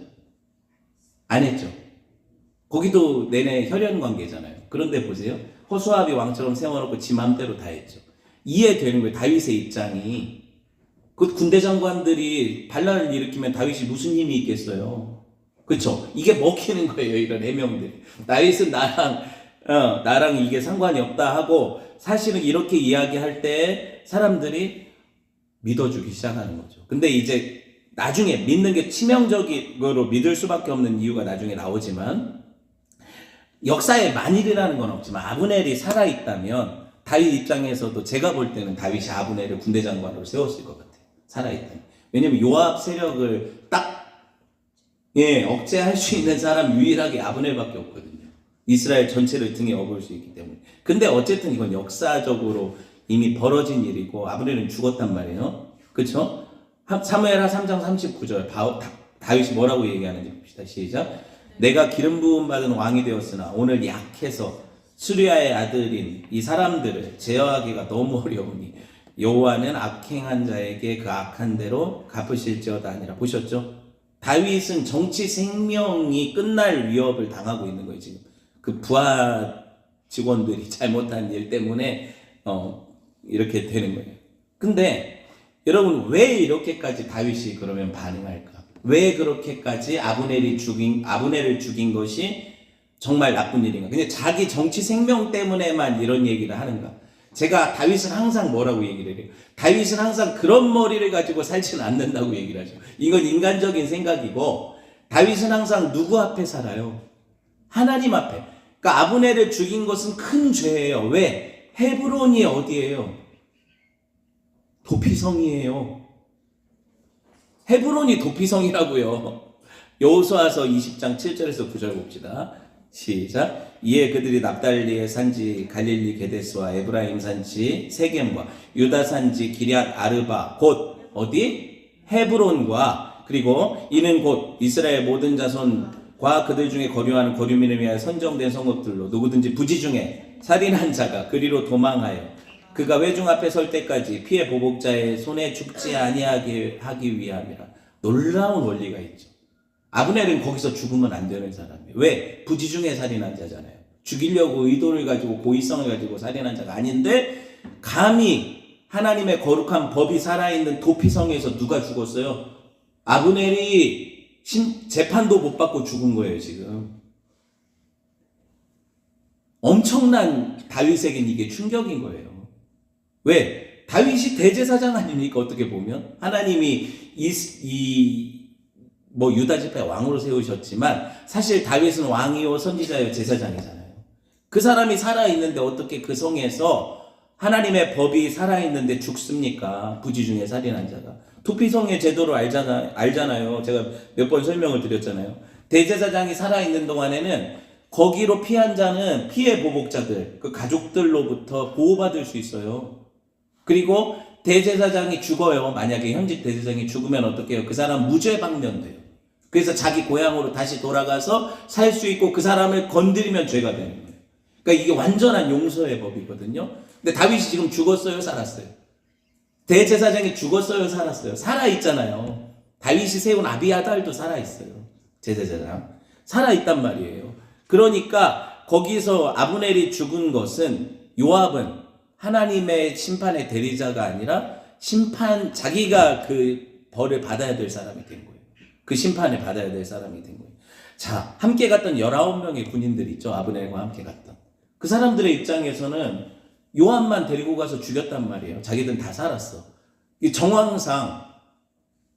안 했죠. 거기도 내내 혈연 관계잖아요. 그런데 보세요. 호수아비 왕처럼 세워놓고 지 맘대로 다 했죠. 이해되는 거예요. 다윗의 입장이. 그 군대 장관들이 반란을 일으키면 다윗이 무슨 힘이 있겠어요. 그렇죠? 이게 먹히는 거예요. 이런 해명들이. 다윗은 나랑 이게 상관이 없다 하고, 사실은 이렇게 이야기할 때 사람들이 믿어주기 시작하는 거죠. 근데 이제 나중에 믿는 게 치명적으로 믿을 수밖에 없는 이유가 나중에 나오지만, 역사에 만일이라는 건 없지만 아브넬이 살아있다면 다윗 입장에서도 제가 볼 때는 다윗이 아브넬을 군대 장관으로 세웠을 것 같아요. 살아있다면. 왜냐면 요압 세력을 딱 억제할 수 있는 사람 유일하게 아브넬밖에 없거든요. 이스라엘 전체를 등에 업을 수 있기 때문에. 근데 어쨌든 이건 역사적으로 이미 벌어진 일이고 아브넬은 죽었단 말이에요. 그렇죠? 사무엘하 3장 39절 다윗이 뭐라고 얘기하는지 봅시다. 시작. 내가 기름 부음 받은 왕이 되었으나 오늘 약해서 수리아의 아들인 이 사람들을 제어하기가 너무 어려우니 여호와는 악행한 자에게 그 악한 대로 갚으실지어다 아니라. 보셨죠? 다윗은 정치 생명이 끝날 위협을 당하고 있는 거예요. 지금 그 부하 직원들이 잘못한 일 때문에 이렇게 되는 거예요. 근데 여러분 왜 이렇게까지 다윗이 그러면 반응할까? 왜 그렇게까지 아브넬을 죽인 것이 정말 나쁜 일인가? 그냥 자기 정치 생명 때문에만 이런 얘기를 하는가? 제가 다윗은 항상 뭐라고 얘기를 해요? 다윗은 항상 그런 머리를 가지고 살지는 않는다고 얘기를 하죠. 이건 인간적인 생각이고, 다윗은 항상 누구 앞에 살아요? 하나님 앞에. 그러니까 아브넬을 죽인 것은 큰 죄예요. 왜? 헤브론이 어디예요? 도피성이에요. 헤브론이 도피성이라고요. 여호수아서 20장 7절에서 9절 봅시다. 시작. 이에 그들이 납달리의 산지 갈릴리 게데스와 에브라임 산지 세겜과 유다 산지 기럇 아르바 곧 어디? 헤브론과 그리고 이는 곧 이스라엘 모든 자손과 그들 중에 거류하는 거류민을 위하여 선정된 성읍들로 누구든지 부지 중에 살인한 자가 그리로 도망하여 그가 회중 앞에 설 때까지 피해 보복자의 손에 죽지 아니하게 하기 위함이라. 놀라운 원리가 있죠. 아브넬은 거기서 죽으면 안 되는 사람이에요. 왜? 부지 중에 살인한 자잖아요. 죽이려고 의도를 가지고 고의성을 가지고 살인한 자가 아닌데 감히 하나님의 거룩한 법이 살아있는 도피성에서 누가 죽었어요? 아브넬이 재판도 못 받고 죽은 거예요, 지금. 엄청난 다윗에겐 이게 충격인 거예요. 왜? 다윗이 대제사장 아닙니까? 어떻게 보면 하나님이 유다 지파의 왕으로 세우셨지만 사실 다윗은 왕이요 선지자요 제사장이잖아요. 그 사람이 살아있는데 어떻게 그 성에서 하나님의 법이 살아있는데 죽습니까? 부지 중에 살인한 자가. 도피성의 제도를 알잖아요. 제가 몇 번 설명을 드렸잖아요. 대제사장이 살아있는 동안에는 거기로 피한 자는 피해 보복자들, 그 가족들로부터 보호받을 수 있어요. 그리고 대제사장이 죽어요. 만약에 현직 대제사장이 죽으면 어떻게 해요? 그 사람 무죄 방면돼요. 그래서 자기 고향으로 다시 돌아가서 살 수 있고 그 사람을 건드리면 죄가 되는 거예요. 그러니까 이게 완전한 용서의 법이거든요. 근데 다윗이 지금 죽었어요? 살았어요? 대제사장이 죽었어요? 살았어요? 살아있잖아요. 다윗이 세운 아비아달도 살아있어요. 제사장. 살아있단 말이에요. 그러니까 거기서 아브넬이 죽은 것은 요압은 하나님의 심판의 대리자가 아니라 자기가 그 벌을 받아야 될 사람이 된 거예요. 그 심판을 받아야 될 사람이 된 거예요. 자, 함께 갔던 19명의 군인들 있죠. 아브넬과 함께 갔던. 그 사람들의 입장에서는 요압만 데리고 가서 죽였단 말이에요. 자기들은 다 살았어. 이 정황상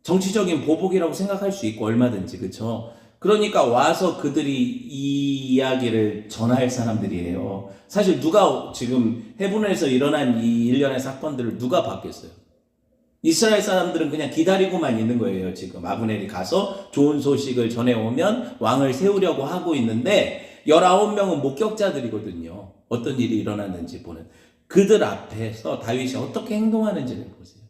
정치적인 보복이라고 생각할 수 있고 얼마든지, 그렇죠? 그러니까 와서 그들이 이 이야기를 전할 사람들이에요. 사실 누가 지금 헤브론에서 일어난 이 일련의 사건들을 누가 봤겠어요? 이스라엘 사람들은 그냥 기다리고만 있는 거예요. 지금 아브넬이 가서 좋은 소식을 전해오면 왕을 세우려고 하고 있는데 19명은 목격자들이거든요. 어떤 일이 일어났는지 보는. 그들 앞에서 다윗이 어떻게 행동하는지를 보세요.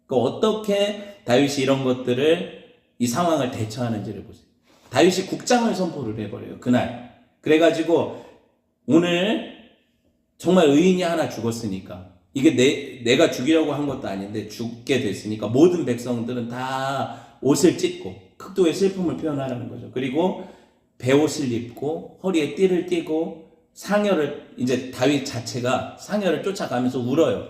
어떻게 다윗이 이런 것들을, 이 상황을 대처하는지를 보세요. 다윗이 국장을 선포를 해버려요. 그날. 그래가지고 오늘 정말 의인이 하나 죽었으니까, 이게 내가 죽이려고 한 것도 아닌데 죽게 됐으니까 모든 백성들은 다 옷을 찢고 극도의 슬픔을 표현하라는 거죠. 그리고 베옷을 입고 허리에 띠를 띠고 상여를, 이제 다윗 자체가 상여를 쫓아가면서 울어요.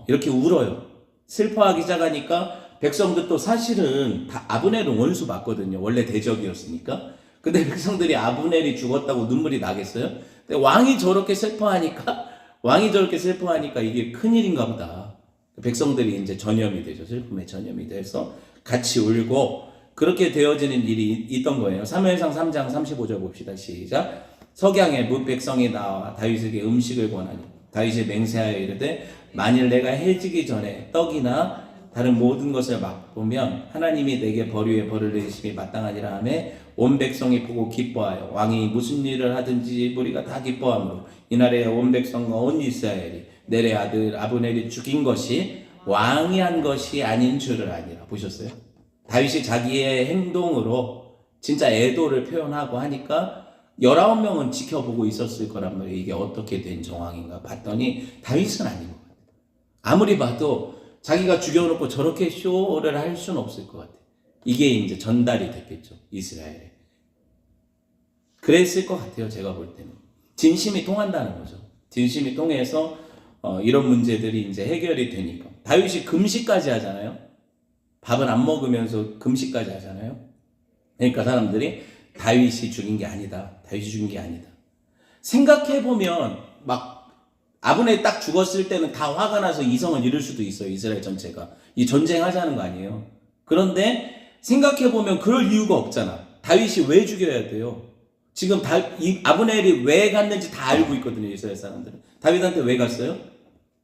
이렇게 울어요. 슬퍼하기 시작하니까 백성들도 사실은 다 아브넬은 원수 맞거든요. 원래 대적이었으니까. 근데 백성들이 아브넬이 죽었다고 눈물이 나겠어요? 근데 왕이 저렇게 슬퍼하니까 이게 큰일인가 보다. 백성들이 이제 전염이 되죠. 슬픔에 전염이 돼서 같이 울고 그렇게 되어지는 일이 있던 거예요. 사무엘상 3장 35절 봅시다. 시작. 석양에 뭇 백성이 나와 다윗에게 음식을 권하니 다윗이 맹세하여 이르되 만일 내가 해지기 전에 떡이나 다른 모든 것을 맛보면 하나님이 내게 벌 위에 벌을 내리심이 마땅하니라 하며 온 백성이 보고 기뻐하여 왕이 무슨 일을 하든지 무리가 다 기뻐하므로 이날에 온 백성과 온 이스라엘이 넬의 아들 아브넬이 죽인 것이 왕이 한 것이 아닌 줄을 아니라. 보셨어요? 다윗이 자기의 행동으로 진짜 애도를 표현하고 하니까 19명은 지켜보고 있었을 거란 말이에요. 이게 어떻게 된 정황인가 봤더니 다윗은 아닌 것 같아요. 아무리 봐도 자기가 죽여놓고 저렇게 쇼를 할 수는 없을 것 같아요. 이게 이제 전달이 됐겠죠. 이스라엘에. 그랬을 것 같아요. 제가 볼 때는. 진심이 통한다는 거죠. 진심이 통해서 이런 문제들이 이제 해결이 되니까. 다윗이 금식까지 하잖아요. 밥을 안 먹으면서 금식까지 하잖아요. 그러니까 사람들이 다윗이 죽인 게 아니다. 다윗이 죽인 게 아니다. 생각해보면 막 아브넬이 딱 죽었을 때는 다 화가 나서 이성을 잃을 수도 있어요. 이스라엘 전체가. 이 전쟁하자는 거 아니에요. 그런데 생각해보면 그럴 이유가 없잖아. 다윗이 왜 죽여야 돼요? 지금 이 아브넬이 왜 갔는지 다 알고 있거든요. 이스라엘 사람들은. 다윗한테 왜 갔어요?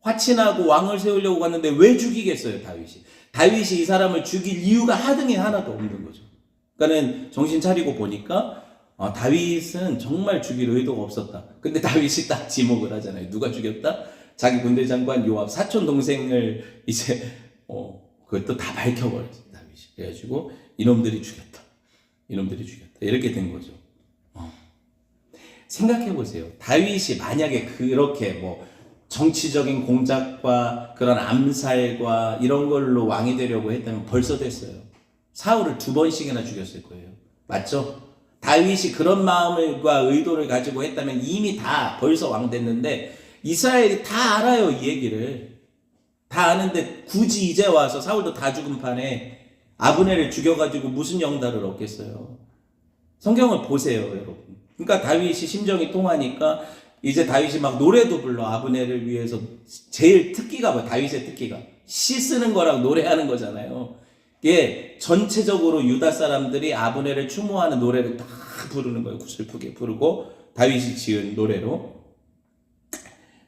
화친하고 왕을 세우려고 갔는데 왜 죽이겠어요, 다윗이? 다윗이 이 사람을 죽일 이유가 하등에 하나도 없는 거죠. 그러니까는 정신 차리고 보니까 다윗은 정말 죽일 의도가 없었다. 근데 다윗이 딱 지목을 하잖아요. 누가 죽였다? 자기 군대 장관 요압 사촌 동생을 이제 그것도 다 밝혀버렸어요, 다윗이. 그래가지고 이놈들이 죽였다. 이놈들이 죽였다. 이렇게 된 거죠. 생각해 보세요. 다윗이 만약에 그렇게 뭐 정치적인 공작과 그런 암살과 이런 걸로 왕이 되려고 했다면 벌써 됐어요. 사울을 2번씩이나 죽였을 거예요. 맞죠? 다윗이 그런 마음과 의도를 가지고 했다면 이미 다 벌써 왕 됐는데 이스라엘이 다 알아요, 이 얘기를. 다 아는데 굳이 이제 와서 사울도 다 죽은 판에 아브넬을 죽여가지고 무슨 영달을 얻겠어요. 성경을 보세요, 여러분. 그러니까 다윗이 심정이 통하니까 이제 다윗이 막 노래도 불러. 아브넬을 위해서. 제일 특기가 뭐야? 다윗의 특기가 시 쓰는 거랑 노래하는 거잖아요. 이게 전체적으로 유다 사람들이 아브넬을 추모하는 노래를 다 부르는 거예요. 슬프게 부르고 다윗이 지은 노래로.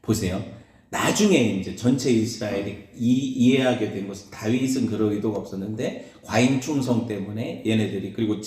보세요. 나중에 이제 전체 이스라엘이 이해하게 된 것은 다윗은 그럴 의도가 없었는데 과잉 충성 때문에 얘네들이, 그리고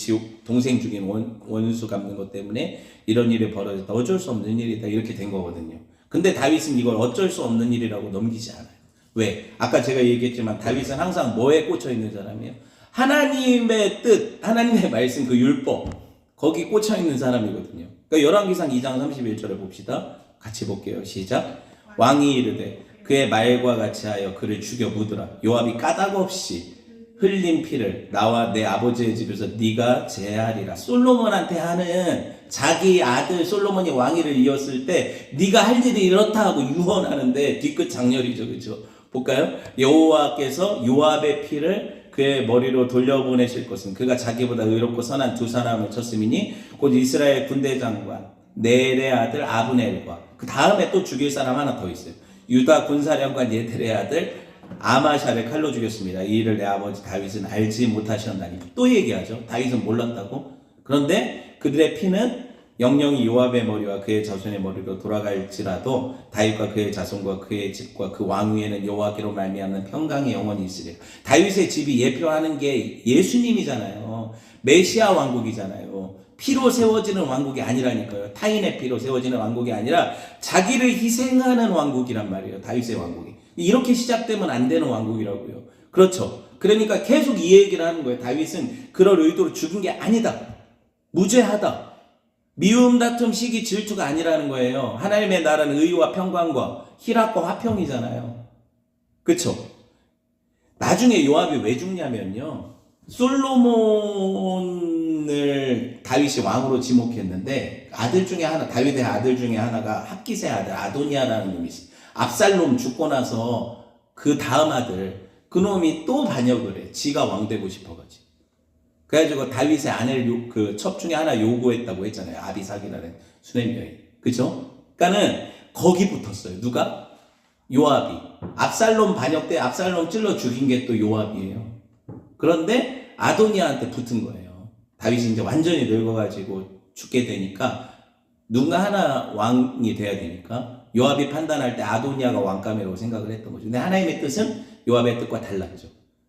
동생 죽인 원수 갚는 것 때문에 이런 일이 벌어졌다. 어쩔 수 없는 일이다. 이렇게 된 거거든요. 근데 다윗은 이걸 어쩔 수 없는 일이라고 넘기지 않아요. 왜? 아까 제가 얘기했지만 다윗은 항상 뭐에 꽂혀 있는 사람이에요? 하나님의 뜻, 하나님의 말씀, 그 율법, 거기 꽂혀 있는 사람이거든요. 그러니까 열왕기상 2장 31절을 봅시다. 같이 볼게요. 시작. 왕이 이르되 그의 말과 같이 하여 그를 죽여 묻으라. 요압이 까닭없이 흘린 피를 나와 내 아버지의 집에서 네가 제하리라. 솔로몬한테 하는, 자기 아들 솔로몬이 왕위를 이었을 때 네가 할 일이 이렇다 하고 유언하는데 뒤끝 장렬이죠. 그렇죠? 볼까요? 여호와께서 요압의 피를 그의 머리로 돌려보내실 것은 그가 자기보다 의롭고 선한 2사람을 쳤음이니 곧 이스라엘 군대 장관 넬의 아들 아브넬과 그 다음에 또 죽일 사람 하나 더 있어요. 유다 군사령관 예델의 아들 아마샤를 칼로 죽였습니다. 이 일을 내 아버지 다윗은 알지 못하셨나니. 또 얘기하죠. 다윗은 몰랐다고. 그런데 그들의 피는 영영이 요압의 머리와 그의 자손의 머리로 돌아갈지라도 다윗과 그의 자손과 그의 집과 그 왕위에는 여호와께로 말미암는 평강이 영원히 있으리라. 다윗의 집이 예표하는 게 예수님이잖아요. 메시아 왕국이잖아요. 피로 세워지는 왕국이 아니라니까요. 타인의 피로 세워지는 왕국이 아니라 자기를 희생하는 왕국이란 말이에요. 다윗의 왕국이. 이렇게 시작되면 안 되는 왕국이라고요. 그렇죠. 그러니까 계속 이 얘기를 하는 거예요. 다윗은 그럴 의도로 죽은 게 아니다. 무죄하다. 미움, 다툼, 시기, 질투가 아니라는 거예요. 하나님의 나라는 의와 평강과 희락과 화평이잖아요. 그렇죠. 나중에 요압이 왜 죽냐면요. 솔로몬을 다윗이 왕으로 지목했는데 아들 중에 하나, 다윗의 아들 중에 하나가 핫깃의 아들 아도니아라는 놈이 있어요. 압살롬 죽고 나서 그 다음 아들, 그 놈이 또 반역을 해. 지가 왕 되고 싶어가지고. 그래가지고 다윗의 아내를 그 첩 중에 하나 요구했다고 했잖아요. 아비삭이라는 수냄 여인. 그죠? 그러니까는 거기 붙었어요. 누가? 요압이. 압살롬 반역 때 압살롬 찔러 죽인 게 또 요압이에요. 그런데 아도니아한테 붙은 거예요. 다윗이 이제 완전히 늙어가지고 죽게 되니까 누군가 하나 왕이 돼야 되니까 요압이 판단할 때 아도니아가 왕감이라고 생각을 했던 거죠. 근데 하나님의 뜻은 요압의 뜻과 달랐죠.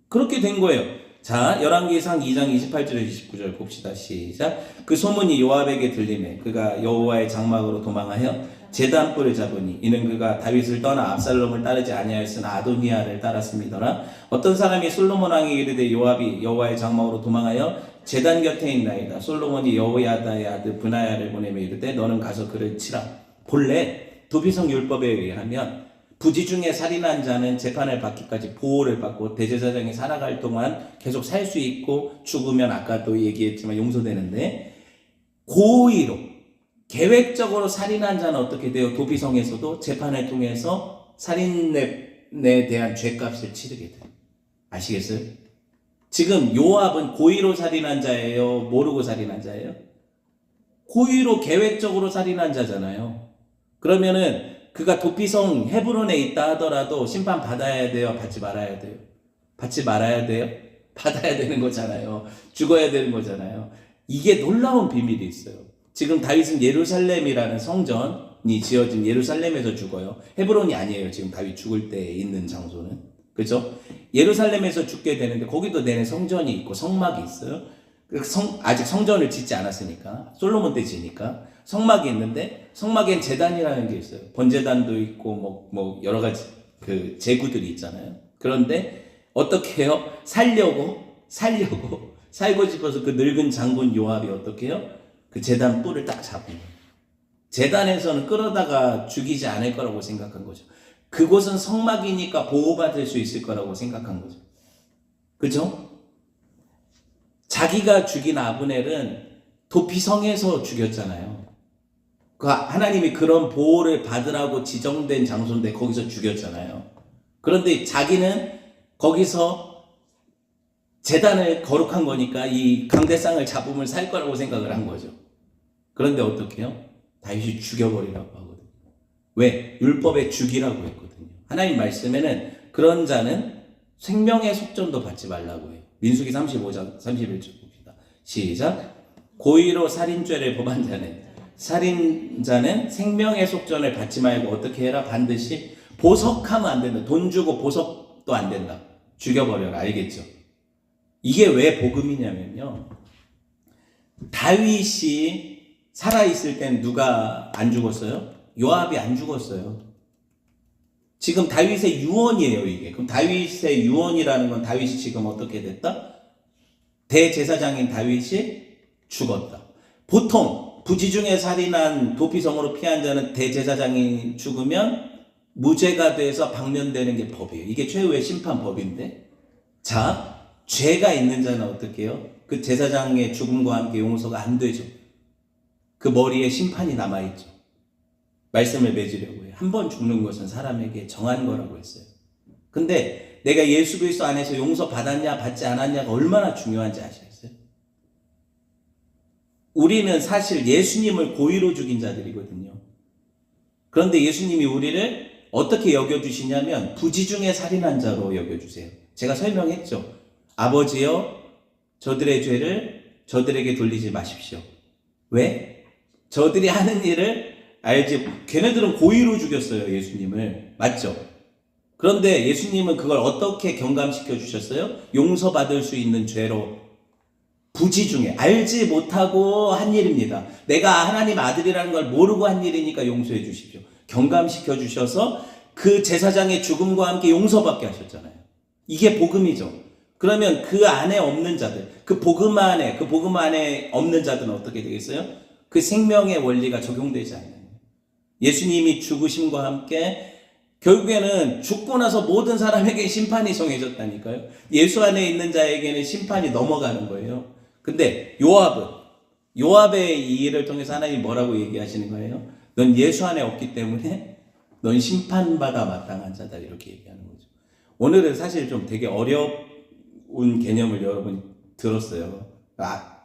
그렇게 된 거예요. 자, 열왕기상 2장 28절 29절 봅시다. 시작. 그 소문이 요압에게 들리매 그가 여호와의 장막으로 도망하여 제단불을 잡으니 이는 그가 다윗을 떠나 압살롬을 따르지 아니하였으나 아도니아를 따랐음이더라. 어떤 사람이 솔로몬 왕에게 이르되 요압이 여호와의 장막으로 도망하여 제단 곁에 있나이다. 솔로몬이 여호야다의 아들 브나야를 보내며 이르되 너는 가서 그를 치라. 본래 도비성 율법에 의하면 부지 중에 살인한 자는 재판을 받기까지 보호를 받고 대제사장이 살아갈 동안 계속 살 수 있고 죽으면 아까도 얘기했지만 용서되는데, 고의로 계획적으로 살인한 자는 어떻게 돼요? 도비성에서도 재판을 통해서 살인에 대한 죄값을 치르게 돼요. 아시겠어요? 지금 요압은 고의로 살인한 자예요? 모르고 살인한 자예요? 고의로 계획적으로 살인한 자잖아요. 그러면은 그가 도피성 헤브론에 있다 하더라도 심판 받아야 돼요? 받지 말아야 돼요? 받지 말아야 돼요? 받아야 되는 거잖아요. 죽어야 되는 거잖아요. 이게 놀라운 비밀이 있어요. 지금 다윗은 예루살렘이라는 성전이 지어진 예루살렘에서 죽어요. 헤브론이 아니에요. 지금 다윗 죽을 때 있는 장소는. 그죠? 예루살렘에서 죽게 되는데 거기도 내내 성전이 있고 성막이 있어요. 아직 성전을 짓지 않았으니까, 솔로몬 때 지니까 성막이 있는데 성막엔 제단이라는 게 있어요. 번제단도 있고 뭐 여러 가지 그 제구들이 있잖아요. 그런데 어떻게 해요? 살고 싶어서 그 늙은 장군 요압이 어떻게 해요? 그 제단 뿔을 딱 잡은 거예요. 제단에서는 끌어다가 죽이지 않을 거라고 생각한 거죠. 그곳은 성막이니까 보호받을 수 있을 거라고 생각한 거죠. 그죠? 자기가 죽인 아브넬은 도피성에서 죽였잖아요. 하나님이 그런 보호를 받으라고 지정된 장소인데 거기서 죽였잖아요. 그런데 자기는 거기서 제단을 거룩한 거니까 이 강대상을 잡으면 살 거라고 생각을 한 거죠. 그런데 어떻게 해요? 다윗이 죽여버리라고 하거든요. 왜? 율법에 죽이라고 했거든요. 하나님 말씀에는 그런 자는 생명의 속전도 받지 말라고 해요. 민수기 35장 31절 봅시다. 시작. 고의로 살인죄를 범한 살인자는 생명의 속전을 받지 말고 어떻게 해라? 반드시 보석하면 안 된다. 돈 주고 보석도 안 된다. 죽여버려라. 알겠죠? 이게 왜 복음이냐면요. 다윗이 살아있을 땐 누가 안 죽었어요? 요압이 안 죽었어요. 지금 다윗의 유언이에요, 이게. 그럼 다윗의 유언이라는 건 다윗이 지금 어떻게 됐다? 대제사장인 다윗이 죽었다. 보통 부지중에 살인한 도피성으로 피한 자는 대제사장이 죽으면 무죄가 돼서 방면되는 게 법이에요. 이게 최후의 심판법인데, 자, 죄가 있는 자는 어떻게 해요? 그 제사장의 죽음과 함께 용서가 안 되죠. 그 머리에 심판이 남아있죠. 말씀을 맺으려고 해요. 한 번 죽는 것은 사람에게 정한 거라고 했어요. 근데 내가 예수 그리스도 안에서 용서 받았냐 받지 않았냐가 얼마나 중요한지 아시겠어요? 우리는 사실 예수님을 고의로 죽인 자들이거든요. 그런데 예수님이 우리를 어떻게 여겨주시냐면 부지중에 살인한 자로 여겨주세요. 제가 설명했죠. 아버지여 저들의 죄를 저들에게 돌리지 마십시오. 왜? 저들이 하는 일을 알지. 걔네들은 고의로 죽였어요, 예수님을. 맞죠? 그런데 예수님은 그걸 어떻게 경감시켜 주셨어요? 용서받을 수 있는 죄로 부지중에 알지 못하고 한 일입니다. 내가 하나님 아들이라는 걸 모르고 한 일이니까 용서해 주십시오. 경감시켜 주셔서 그 제사장의 죽음과 함께 용서받게 하셨잖아요. 이게 복음이죠. 그러면 그 안에 없는 자들, 그 복음 안에 없는 자들은 어떻게 되겠어요? 그 생명의 원리가 적용되지 않아요. 예수님이 죽으심과 함께 결국에는 죽고 나서 모든 사람에게 심판이 정해졌다니까요. 예수 안에 있는 자에게는 심판이 넘어가는 거예요. 근데 요압의 이 일을 통해서 하나님 뭐라고 얘기하시는 거예요? 넌 예수 안에 없기 때문에 넌 심판받아 마땅한 자다, 이렇게 얘기하는 거죠. 오늘은 사실 좀 되게 어려운 개념을 여러분이 들었어요.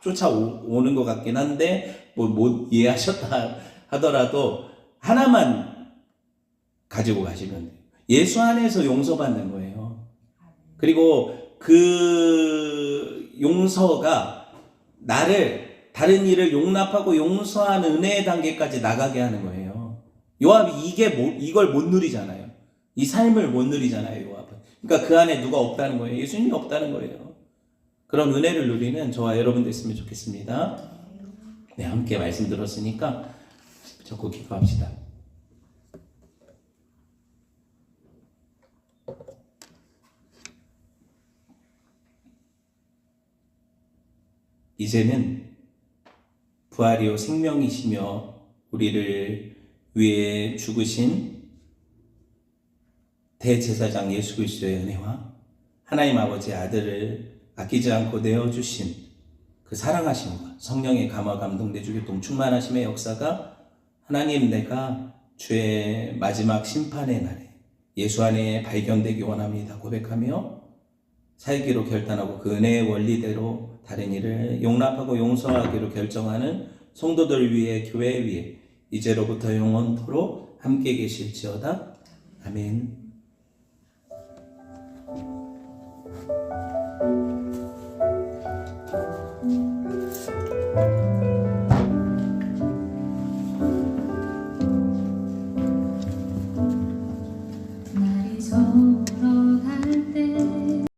쫓아오는 것 같긴 한데 못 이해하셨다 하더라도 하나만 가지고 가시면 돼요. 예수 안에서 용서받는 거예요. 그리고 그 용서가 나를 다른 일을 용납하고 용서하는 은혜의 단계까지 나가게 하는 거예요. 요압이 이걸 못 누리잖아요. 이 삶을 못 누리잖아요, 요압은. 그러니까 그 안에 누가 없다는 거예요. 예수님이 없다는 거예요. 그런 은혜를 누리는 저와 여러분 됐으면 좋겠습니다. 네, 함께 말씀 들었으니까 적고 기도합시다. 이제는 부활이요 생명이시며 우리를 위해 죽으신 대제사장 예수 그리스도의 은혜와 하나님 아버지의 아들을 아끼지 않고 내어주신 그 사랑하심과 성령의 감화 감동 내주 교통 충만하심의 역사가 하나님, 내가 주의 마지막 심판의 날에 예수 안에 발견되기 원합니다 고백하며 살기로 결단하고 그 은혜의 원리대로 다른 일을 용납하고 용서하기로 결정하는 성도들 위해 교회 위에 이제로부터 영원토록 함께 계실지어다. 아멘.